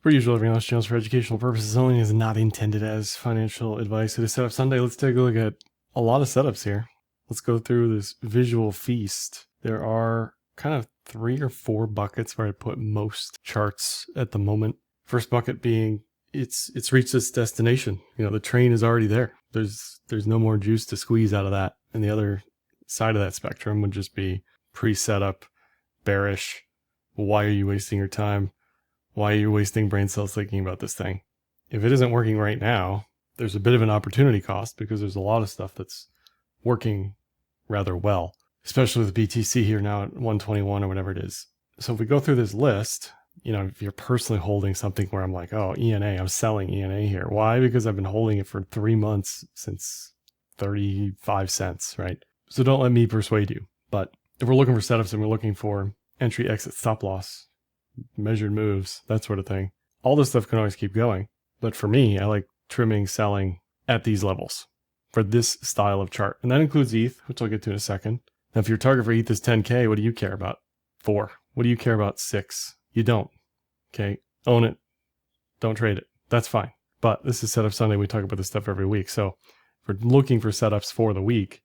Per usual, everything on this channel is for educational purposes only and is not intended as financial advice. It is Setup Sunday. Let's take a look at a lot of setups here. Let's go through this visual feast. There are kind of 3 or 4 buckets where I put most charts at the moment. First bucket being it's reached its destination. You know, the train is already there. There's no more juice to squeeze out of that. And the other side of that spectrum would just be pre-setup, bearish. Why are you wasting your time? Why are you wasting brain cells thinking about this thing? If it isn't working right now, there's a bit of an opportunity cost because there's a lot of stuff that's working rather well, especially with BTC here now at 121 or whatever it is. So if we go through this list, you know, if you're personally holding something where I'm like, oh, ENA, I'm selling ENA here. Why? Because I've been holding it for 3 months since 35 cents, right? So don't let me persuade you. But if we're looking for setups and we're looking for entry, exit, stop loss, measured moves, that sort of thing, all this stuff can always keep going. But for me, I like trimming, selling at these levels for this style of chart. And that includes ETH, which I'll get to in a second. Now, if your target for ETH is 10K, what do you care about? 4. What do you care about? 6. You don't. Okay. Own it. Don't trade it. That's fine. But this is Setup Sunday. We talk about this stuff every week. So if we're looking for setups for the week,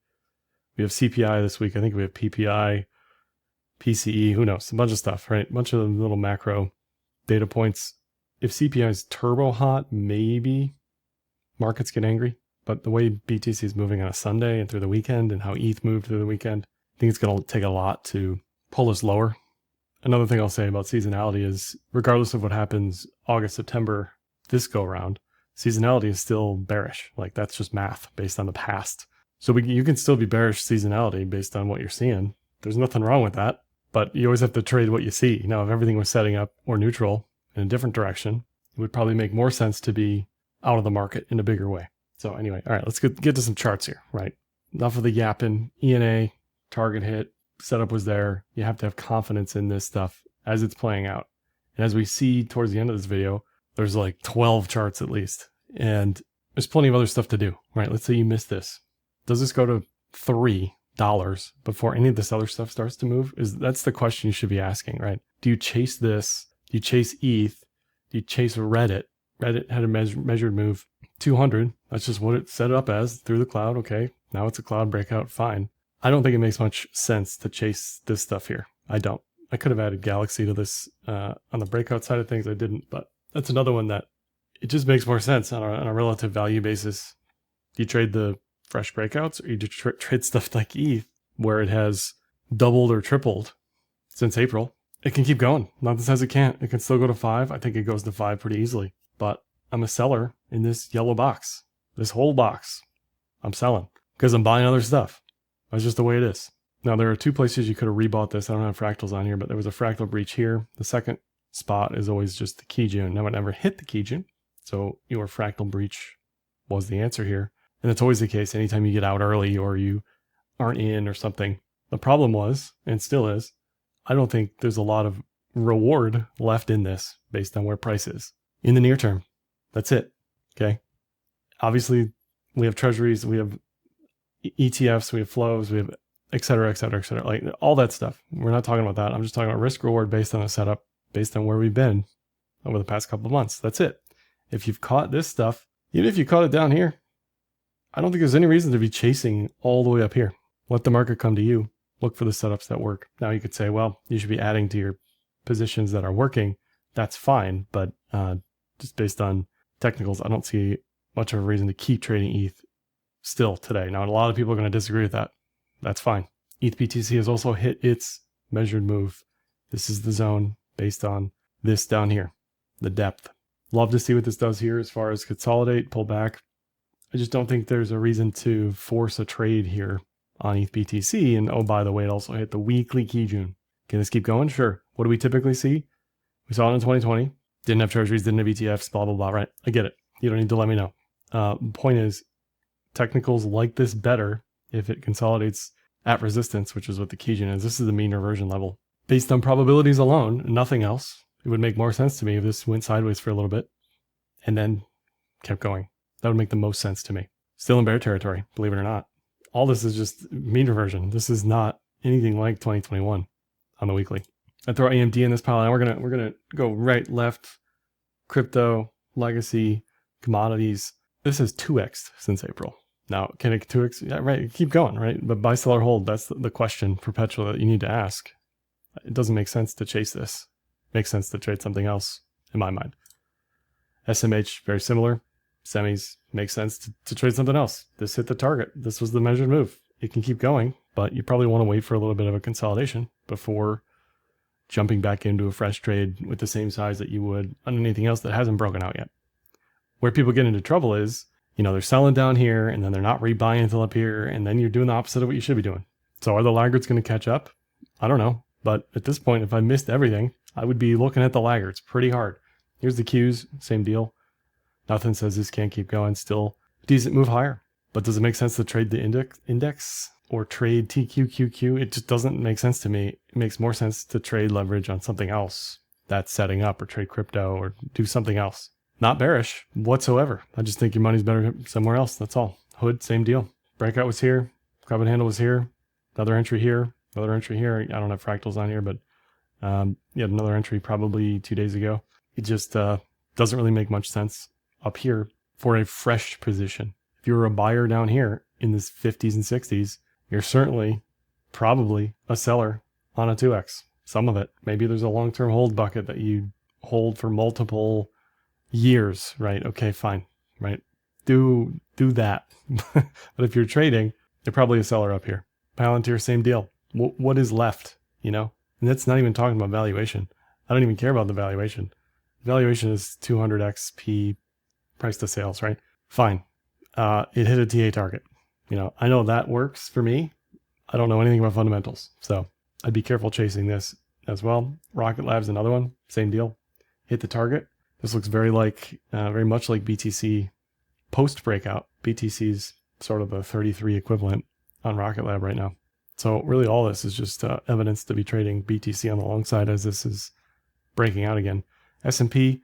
we have CPI this week. I think we have PPI, PCE, who knows? A bunch of stuff, right? A bunch of little macro data points. If CPI is turbo hot, maybe markets get angry. But the way BTC is moving on a Sunday and through the weekend and how ETH moved through the weekend, I think it's going to take a lot to pull us lower. Another thing I'll say about seasonality is regardless of what happens August, September, this go around, seasonality is still bearish. Like that's just math based on the past. So you can still be bearish seasonality based on what you're seeing. There's nothing wrong with that. But you always have to trade what you see. Now, if everything was setting up or neutral in a different direction, it would probably make more sense to be out of the market in a bigger way. So anyway, all right, let's get to some charts here, right? Enough of the yapping. ENA, target hit, setup was there. You have to have confidence in this stuff as it's playing out. And as we see towards the end of this video, there's like 12 charts at least. And there's plenty of other stuff to do, right? Let's say you missed this. Does this go to $3 before any of this other stuff starts to move? That's the question you should be asking, right? Do you chase this? Do you chase ETH? Do you chase Reddit? Reddit had a measured move 200. That's just what it set up as through the cloud. Okay, now it's a cloud breakout. Fine. I don't think it makes much sense to chase this stuff here. I don't. I could have added Galaxy to this on the breakout side of things. I didn't, but that's another one that it just makes more sense on a relative value basis. Do you trade the fresh breakouts, or you trade stuff like ETH where it has doubled or tripled since April? It can keep going. Nothing says it can't. It can still go to 5. I think it goes to 5 pretty easily. But I'm a seller in this yellow box. This whole box, I'm selling because I'm buying other stuff. That's just the way it is. Now, there are 2 places you could have rebought this. I don't have fractals on here, but there was a fractal breach here. The second spot is always just the Kijun. Now, it never hit the Kijun, so your fractal breach was the answer here. And that's always the case anytime you get out early or you aren't in or something. The problem was, and still is, I don't think there's a lot of reward left in this based on where price is in the near term. That's it. Okay. Obviously, we have treasuries, we have ETFs, we have flows, we have et cetera, et cetera, et cetera. Like all that stuff. We're not talking about that. I'm just talking about risk reward based on a setup, based on where we've been over the past couple of months. That's it. If you've caught this stuff, even if you caught it down here, I don't think there's any reason to be chasing all the way up here. Let the market come to you. Look for the setups that work. Now you could say, well, you should be adding to your positions that are working. That's fine. But just based on technicals, I don't see much of a reason to keep trading ETH still today. Now, a lot of people are going to disagree with that. That's fine. ETH BTC has also hit its measured move. This is the zone based on this down here, the depth. Love to see what this does here as far as consolidate, pull back. I just don't think there's a reason to force a trade here on ETH BTC. And oh, by the way, it also hit the weekly Kijun. Can this keep going? Sure. What do we typically see? We saw it in 2020. Didn't have treasuries, didn't have ETFs, blah, blah, blah, right? I get it. You don't need to let me know. Point is, technicals like this better if it consolidates at resistance, which is what the Kijun is. This is the mean reversion level. Based on probabilities alone, nothing else, it would make more sense to me if this went sideways for a little bit and then kept going. That would make the most sense to me. Still in bear territory, believe it or not. All this is just mean reversion. This is not anything like 2021 on the weekly. I throw AMD in this pile, and we're gonna go right, left, crypto, legacy, commodities. This is 2x since April. Now, can it 2x? Yeah, right. Keep going, right? But buy, sell, or hold, that's the question perpetual that you need to ask. It doesn't make sense to chase this. It makes sense to trade something else, in my mind. SMH, very similar. Semis, makes sense to trade something else. This hit the target. This was the measured move. It can keep going, but you probably want to wait for a little bit of a consolidation before jumping back into a fresh trade with the same size that you would on anything else that hasn't broken out yet. Where people get into trouble is, they're selling down here and then they're not rebuying until up here, and then you're doing the opposite of what you should be doing. So are the laggards going to catch up? I don't know. But at this point, if I missed everything, I would be looking at the laggards pretty hard. Here's the Qs, same deal. Nothing says this can't keep going. Still a decent move higher. But does it make sense to trade the index or trade TQQQ? It just doesn't make sense to me. It makes more sense to trade leverage on something else that's setting up, or trade crypto, or do something else. Not bearish whatsoever. I just think your money's better somewhere else. That's all. Hood, same deal. Breakout was here. Cup and handle was here. Another entry here. Another entry here. I don't have fractals on here, but another entry probably 2 days ago. It just doesn't really make much sense up here for a fresh position. If you're a buyer down here in this 50s and 60s, you're certainly probably a seller on a 2x. Some of it. Maybe there's a long-term hold bucket that you hold for multiple years, right? Okay, fine, right? Do that. But if you're trading, you're probably a seller up here. Palantir, same deal. What is left, And that's not even talking about valuation. I don't even care about the valuation. Valuation is 200x P price to sales, right? Fine. It hit a TA target. I know that works for me. I don't know anything about fundamentals, so I'd be careful chasing this as well. Rocket Lab's another one, same deal. Hit the target. This looks very much like BTC post breakout. BTC's sort of the 33 equivalent on Rocket Lab right now. So really all this is just evidence to be trading BTC on the long side as this is breaking out again. S&P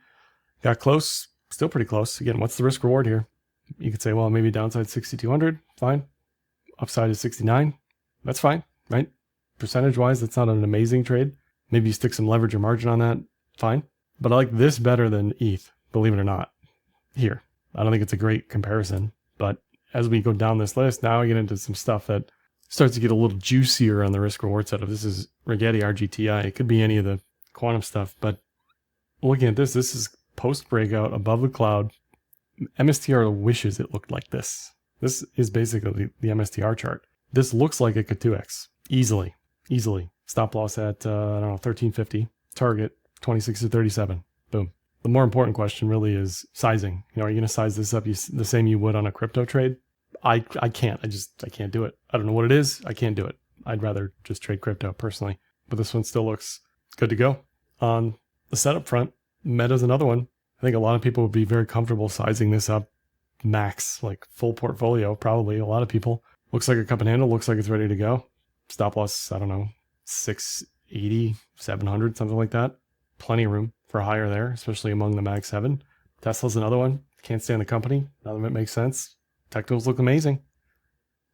got close, still pretty close. Again, what's the risk reward here? You could say, well, maybe downside 6,200, fine. Upside is 69, that's fine, right? Percentage wise, that's not an amazing trade. Maybe you stick some leverage or margin on that, fine. But I like this better than ETH, believe it or not, here. I don't think it's a great comparison, but as we go down this list, now I get into some stuff that starts to get a little juicier on the risk reward setup. This is Rigetti RGTI. It could be any of the quantum stuff, but looking at this is post breakout above the cloud. MSTR wishes it looked like this. This is basically the MSTR chart. This looks like it could 2x easily. Stop loss at, 1350. Target 26 to 37. Boom. The more important question really is sizing. Are you going to size this up the same you would on a crypto trade? I can't. I can't do it. I don't know what it is. I can't do it. I'd rather just trade crypto personally. But this one still looks good to go. On the setup front, Meta's another one. I think a lot of people would be very comfortable sizing this up max, like full portfolio, probably a lot of people. Looks like a cup and handle, looks like it's ready to go. Stop loss, 680, 700, something like that. Plenty of room for higher there, especially among the Mag 7. Tesla's another one. Can't stand the company. None of it makes sense. Technicals look amazing.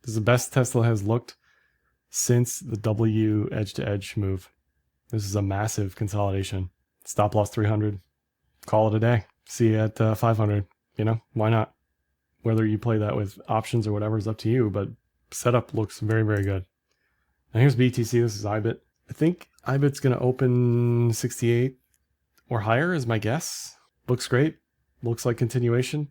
This is the best Tesla has looked since the W edge-to-edge move. This is a massive consolidation. Stop loss 300. Call it a day. See you at 500. Why not? Whether you play that with options or whatever is up to you, but setup looks very, very good. Now here's BTC. This is IBIT. I think IBIT's going to open 68 or higher is my guess. Looks great. Looks like continuation.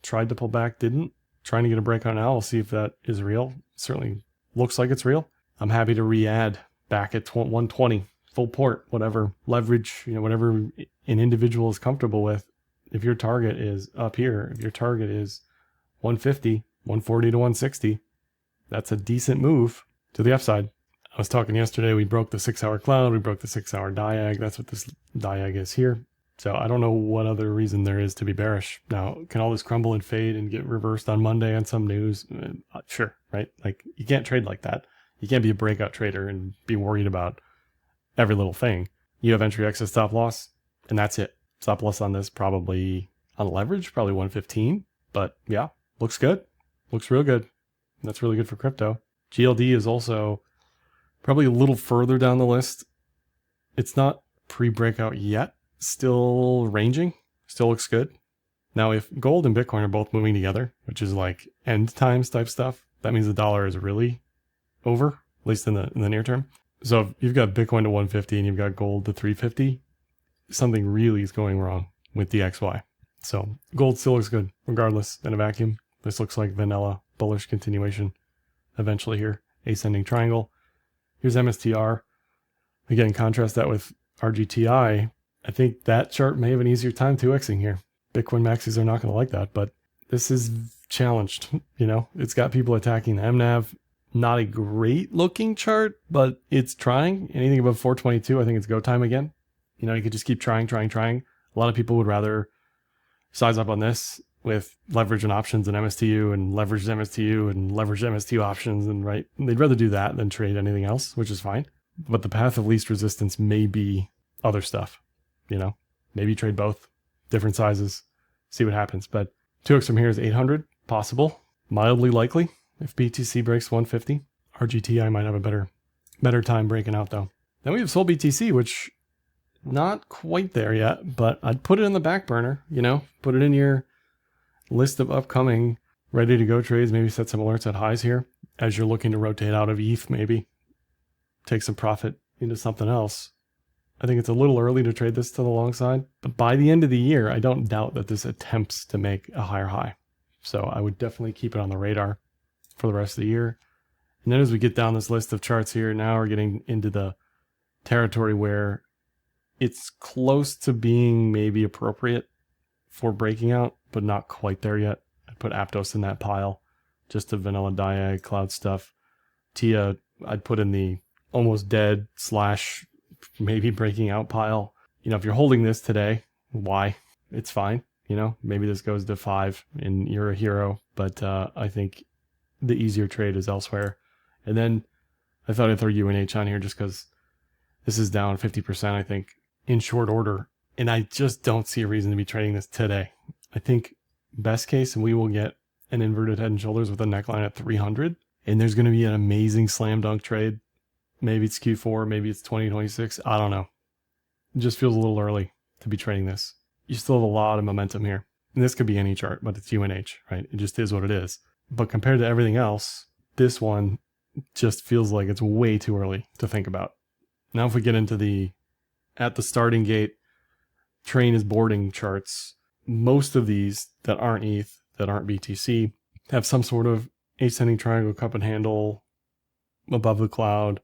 Tried to pull back, didn't. Trying to get a breakout now. We'll see if that is real. Certainly looks like it's real. I'm happy to re-add back at 120. Full port, whatever leverage, whatever an individual is comfortable with. If your target is up here, if your target is 150, 140 to 160, that's a decent move to the upside. I was talking yesterday, we broke the 6-hour cloud, we broke the 6-hour diag. That's what this diag is here. So I don't know what other reason there is to be bearish. Now, can all this crumble and fade and get reversed on Monday on some news? Sure, right? Like, you can't trade like that. You can't be a breakout trader and be worried about every little thing. You have entry, exit, stop loss, and that's it. Stop loss on this probably on leverage, probably 115. But yeah, looks good. Looks real good. That's really good for crypto. GLD is also probably a little further down the list. It's not pre-breakout yet. Still ranging. still looks good. Now, if gold and Bitcoin are both moving together, which is like end times type stuff, that means the dollar is really over, at least in the near term. So if you've got Bitcoin to 150 and you've got gold to 350, something really is going wrong with the XY. So gold still looks good regardless in a vacuum. This looks like vanilla bullish continuation eventually here. Ascending triangle. Here's MSTR. Again, contrast that with RGTI. I think that chart may have an easier time 2xing here. Bitcoin maxis are not going to like that, but this is challenged. It's got people attacking the MNAV. Not a great looking chart, but it's trying. Anything above 422, I think it's go time again. You could just keep trying. A lot of people would rather size up on this with leverage and options and MSTU and leverage MSTU and leverage MSTU options, and right, they'd rather do that than trade anything else, which is fine. But the path of least resistance may be other stuff. Maybe trade both, different sizes, see what happens. But 2x from here is 800, possible, mildly likely. If BTC breaks 150, RGTI might have a better time breaking out though. Then we have Sol BTC, which not quite there yet, but I'd put it in the back burner, put it in your list of upcoming ready to go trades. Maybe set some alerts at highs here as you're looking to rotate out of ETH, maybe take some profit into something else. I think it's a little early to trade this to the long side, but by the end of the year, I don't doubt that this attempts to make a higher high. So I would definitely keep it on the radar for the rest of the year. And then as we get down this list of charts here, now we're getting into the territory where it's close to being maybe appropriate for breaking out, but not quite there yet. I'd put Aptos in that pile, just the vanilla diag cloud stuff. TIA, I'd put in the almost dead / maybe breaking out pile. If you're holding this today, why? It's fine. Maybe this goes to 5 and you're a hero, but I think the easier trade is elsewhere. And then I thought I'd throw UNH on here just because this is down 50%, I think, in short order. And I just don't see a reason to be trading this today. I think best case, we will get an inverted head and shoulders with a neckline at 300. And there's going to be an amazing slam dunk trade. Maybe it's Q4, maybe it's 2026. I don't know. It just feels a little early to be trading this. You still have a lot of momentum here. And this could be any chart, but it's UNH, right? It just is what it is. But compared to everything else, this one just feels like it's way too early to think about. Now, if we get into at the starting gate, train is boarding charts, most of these that aren't ETH, that aren't BTC, have some sort of ascending triangle cup and handle above the cloud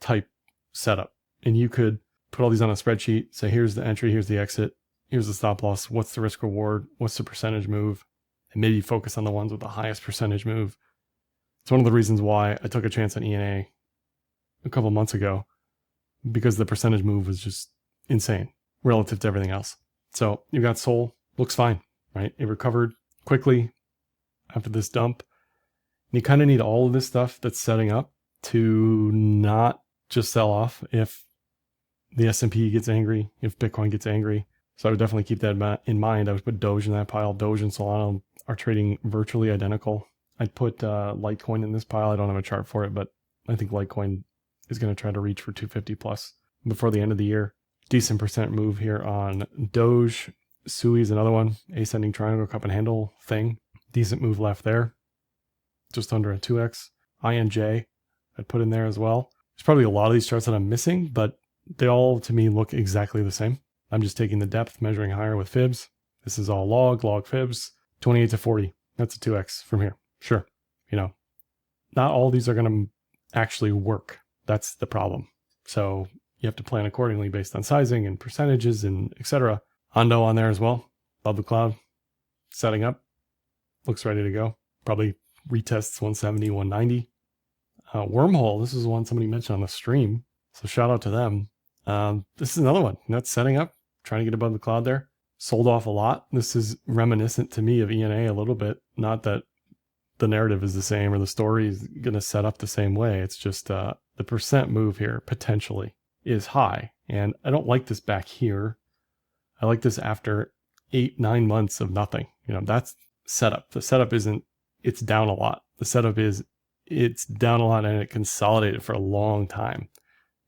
type setup. And you could put all these on a spreadsheet, say, here's the entry, here's the exit, here's the stop loss, what's the risk reward, what's the percentage move, and maybe focus on the ones with the highest percentage move. It's one of the reasons why I took a chance on ENA a couple months ago, because the percentage move was just insane relative to everything else. So you got Sol, looks fine, right? It recovered quickly after this dump. And you kind of need all of this stuff that's setting up to not just sell off if the S&P gets angry, if Bitcoin gets angry. So I would definitely keep that in mind. I would put Doge in that pile. Doge and Solana are trading virtually identical. I'd put Litecoin in this pile. I don't have a chart for it, but I think Litecoin is going to try to reach for 250 plus before the end of the year. Decent percent move here on Doge. Sui is another one. Ascending triangle cup and handle thing. Decent move left there. Just under a 2x. INJ, I'd put in there as well. There's probably a lot of these charts that I'm missing, but they all, to me, look exactly the same. I'm just taking the depth, measuring higher with fibs. This is all log fibs. 28 to 40. That's a 2x from here. Sure. Not all these are going to actually work. That's the problem. So you have to plan accordingly based on sizing and percentages and etc. Hondo on there as well. Above the cloud. Setting up. Looks ready to go. Probably retests 170, 190. Wormhole. This is one somebody mentioned on the stream. So shout out to them. This is another one. That's setting up. Trying to get above the cloud there. Sold off a lot. This is reminiscent to me of ENA a little bit. Not that the narrative is the same or the story is going to set up the same way. It's just the percent move here potentially is high. And I don't like this back here. I like this after 8-9 months of nothing. That's setup. The setup isn't, it's down a lot. The setup is, it's down a lot and it consolidated for a long time.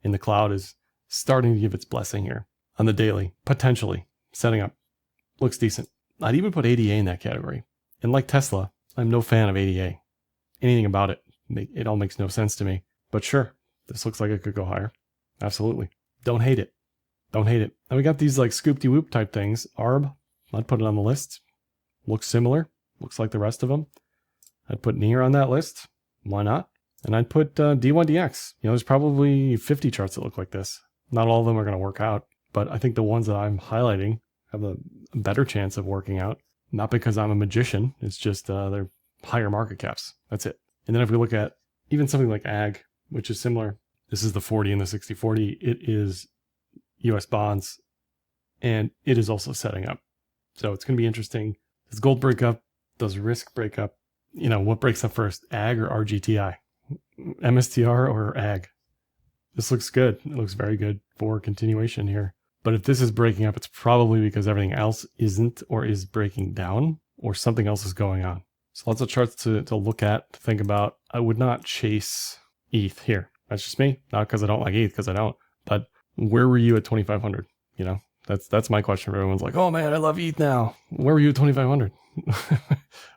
And the cloud is starting to give its blessing here on the daily, potentially setting up. looks decent. I'd even put ADA in that category. And like Tesla, I'm no fan of ADA. Anything about it all makes no sense to me. But sure, this looks like it could go higher. Absolutely. Don't hate it. Don't hate it. And we got these like scoop-de-whoop type things. ARB, I'd put it on the list. Looks similar. Looks like the rest of them. I'd put NEAR on that list. Why not? And I'd put D1DX. There's probably 50 charts that look like this. Not all of them are going to work out, but I think the ones that I'm highlighting have a better chance of working out. Not because I'm a magician. It's just they're higher market caps. That's it. And then if we look at even something like AG, which is similar, this is the 40 and the 60-40. It is US bonds, and it is also setting up. So it's going to be interesting. Does gold break up? Does risk break up? What breaks up first, AG or RGTI? MSTR or AG? This looks good. It looks very good for continuation here. But if this is breaking up, it's probably because everything else isn't or is breaking down or something else is going on. So lots of charts to look at, to think about. I would not chase ETH here. That's just me. Not because I don't like ETH, because I don't. But where were you at 2,500? That's my question. Everyone's like, oh man, I love ETH now. Where were you at 2,500?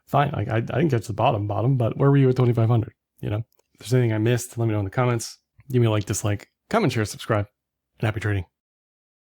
Fine. I didn't catch the bottom, but where were you at 2,500? If there's anything I missed, let me know in the comments. Give me a like, dislike, comment, share, subscribe, and happy trading.